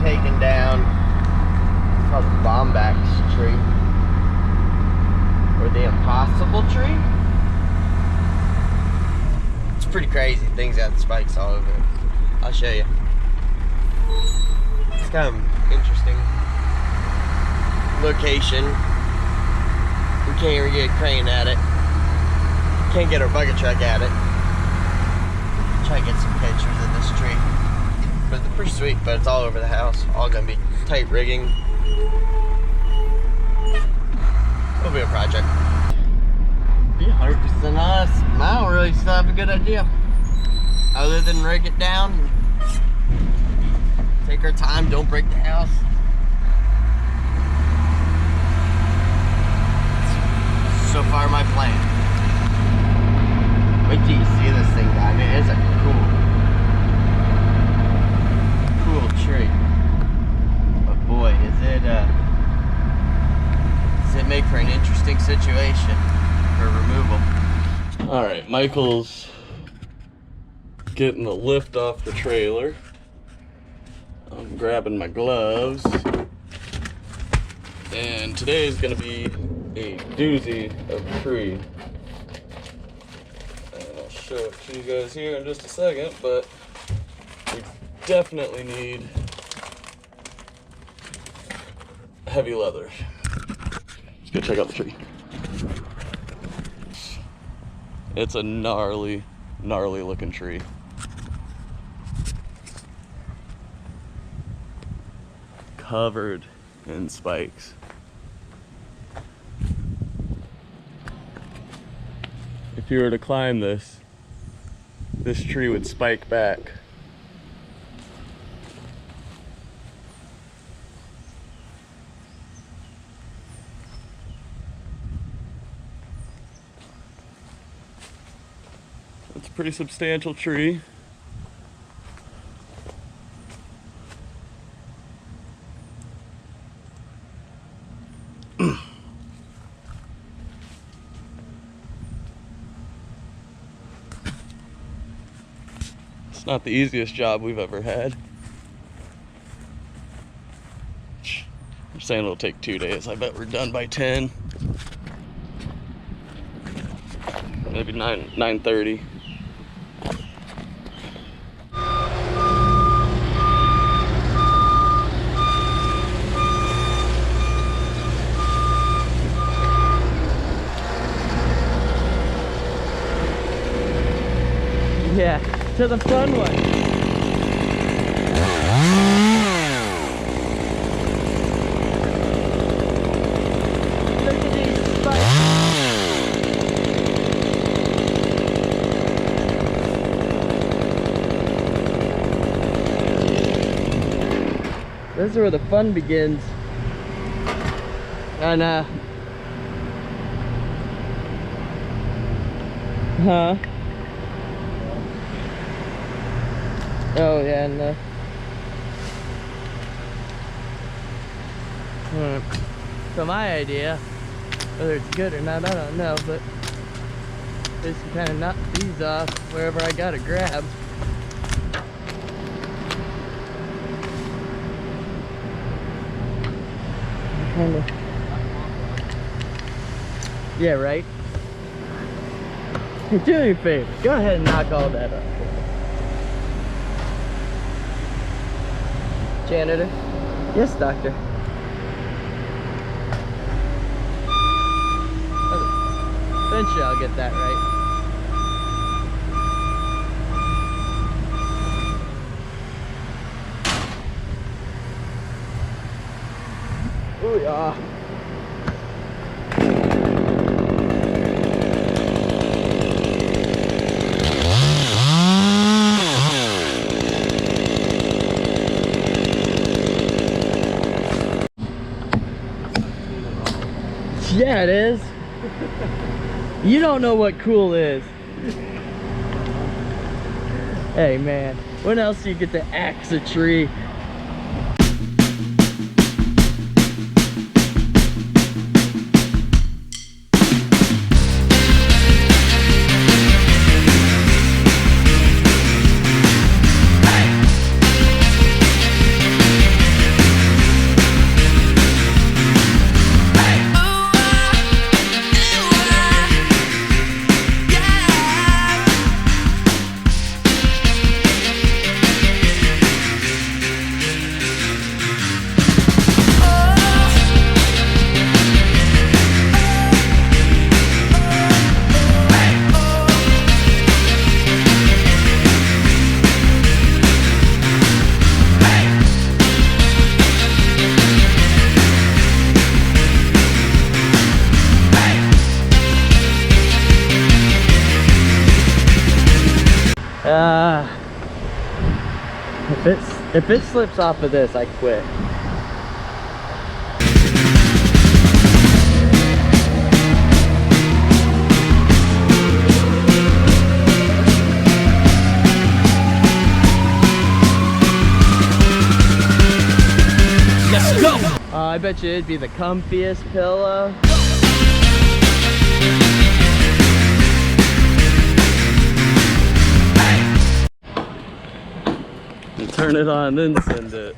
taken down. It's called the Bombax tree. Or the Impossible tree. It's pretty crazy. Things got spikes all over it. I'll show you. It's kind of interesting location. We can't even get a crane at it. Can't get our bucket truck at it. Try to get some pictures of this tree. But they're pretty sweet, but it's all over the house. All gonna be tight rigging. It'll be a project. Be 100% honest, I don't really still have a good idea. Other than rig it down, take our time, don't break the house. So far my plan. Wait till you see this thing, guy. Man, it's a cool tree. But boy, does it make for an interesting situation for removal. All right, Michael's getting the lift off the trailer. I'm grabbing my gloves. And today is gonna be a doozy of a tree. And I'll show it to you guys here in just a second, but we definitely need heavy leather. Let's go check out the tree. It's a gnarly looking tree. Covered in spikes. If you were to climb this tree would spike back. It's a pretty substantial tree. It's not the easiest job we've ever had. They're saying it'll take 2 days. I bet we're done by 10. Maybe 9:30. Yeah, to the fun one. Look at these spikes. This is where the fun begins. And huh? Oh yeah, no. So my idea, whether it's good or not, I don't know, but just kind of knock these off wherever I gotta grab. Kind of. Yeah, right. Hey, do me a favor. Go ahead and knock all that off. Janitor? Yes, doctor. Eventually I'll get that right. Ooh, yeah. Yeah, it is. You don't know what cool is. Hey man, when else do you get to axe a tree? If it slips off of this, I quit. Let's go! I bet you it'd be the comfiest pillow. You turn it on, then send it.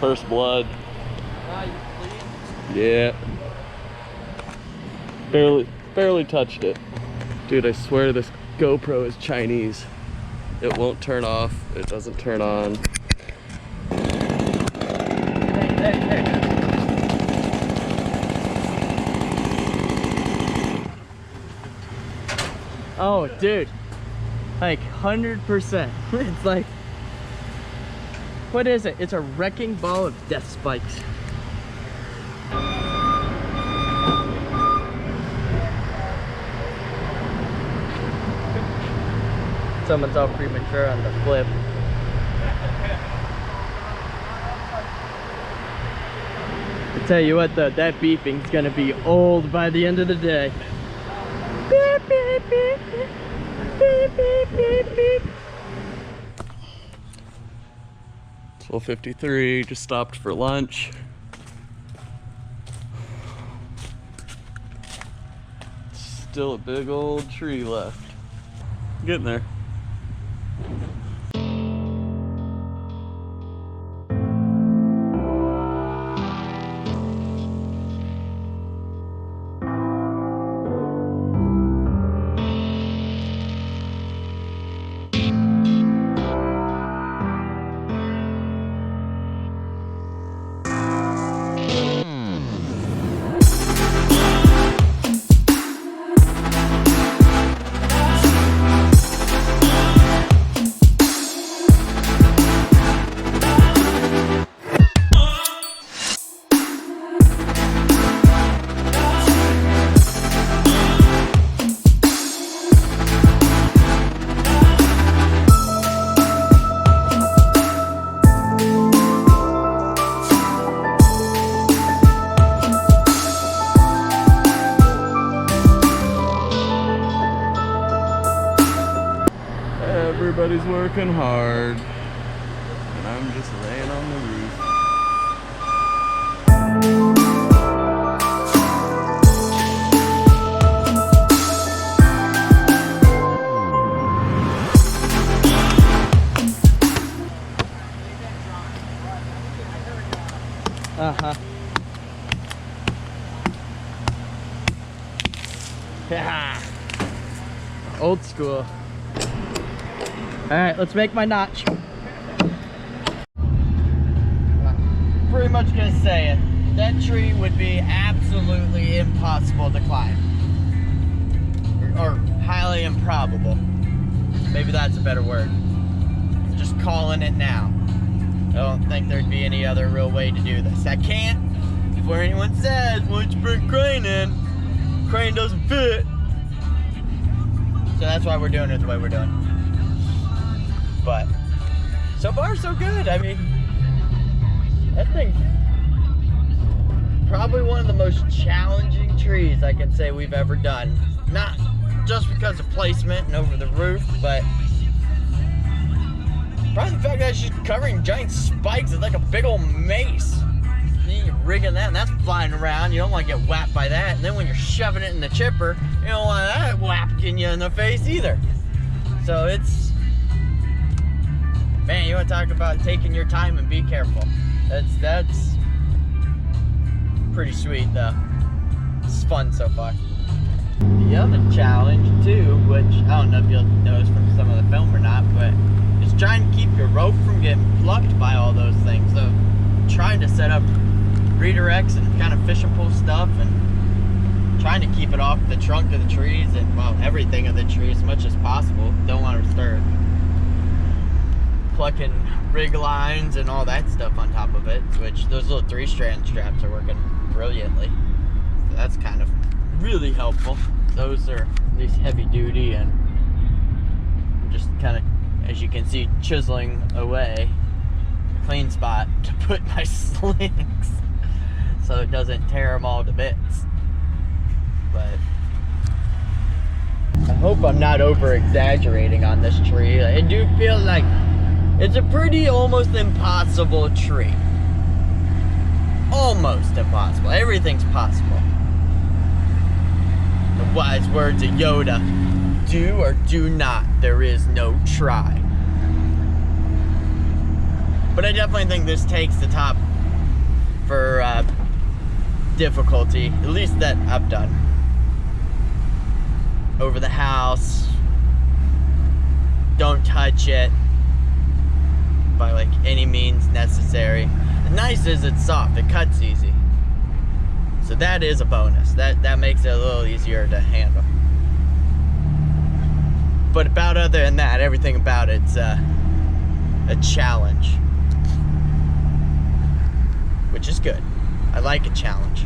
First blood. Yeah. Barely touched it. Dude, I swear this GoPro is Chinese. It won't turn off. It doesn't turn on. Oh, dude. Like 100%. It's like, what is it? It's a wrecking ball of death spikes. Someone's all premature on the flip. I tell you what though, that beeping's gonna be old by the end of the day. Beep, beep, beep, beep. Beep, beep, beep, beep. 12:53, just stopped for lunch. Still a big old tree left. Getting there. Everybody's working hard, and I'm just laying on the roof. Uh-huh. Yeah. Old school. All right, let's make my notch. Pretty much gonna say it. That tree would be absolutely impossible to climb. Or highly improbable. Maybe that's a better word. Just calling it now. I don't think there'd be any other real way to do this. I can't, before anyone says, why don't you bring crane in? Crane doesn't fit. So that's why we're doing it the way we're doing it. But so far so good. I mean, that thing's probably one of the most challenging trees I can say we've ever done. Not just because of placement and over the roof, but probably the fact that it's just covering giant spikes. It's like a big old mace. Then you're rigging that and that's flying around. You don't want to get whacked by that. And then when you're shoving it in the chipper, you don't want that whacking you in the face either. So it's, man, you want to talk about taking your time and be careful. That's pretty sweet though. It's fun so far. The other challenge too, which I don't know if you'll notice from some of the film or not, but is trying to keep your rope from getting plucked by all those things. So trying to set up redirects and kind of fish and pull stuff, and trying to keep it off the trunk of the trees and, well, everything of the tree as much as possible. Don't want to start plucking rig lines and all that stuff on top of it, which those little 3-strand straps are working brilliantly. So that's kind of really helpful. Those are at least heavy duty, and I'm just kind of, as you can see, chiseling away a clean spot to put my slings so it doesn't tear them all to bits. But I hope I'm not over exaggerating on this tree. I do feel like it's a pretty almost impossible tree. Almost impossible. Everything's possible. The wise words of Yoda: do or do not. There is no try. But I definitely think this takes the top for difficulty, at least that I've done. Over the house. Don't touch it by like any means necessary. The nice is it's soft, it cuts easy. So that is a bonus. That makes it a little easier to handle. But about other than that, everything about it's a challenge. Which is good. I like a challenge.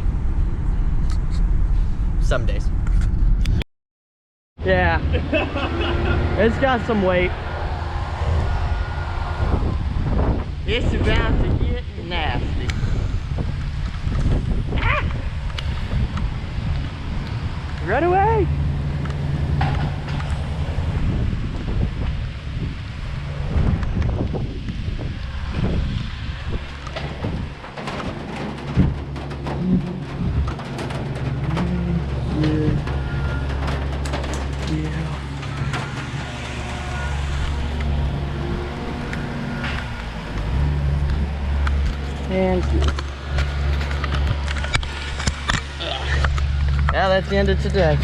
Some days. Yeah. It's got some weight. It's about to get nasty. Ah! Run away! And yeah, that's the end of today.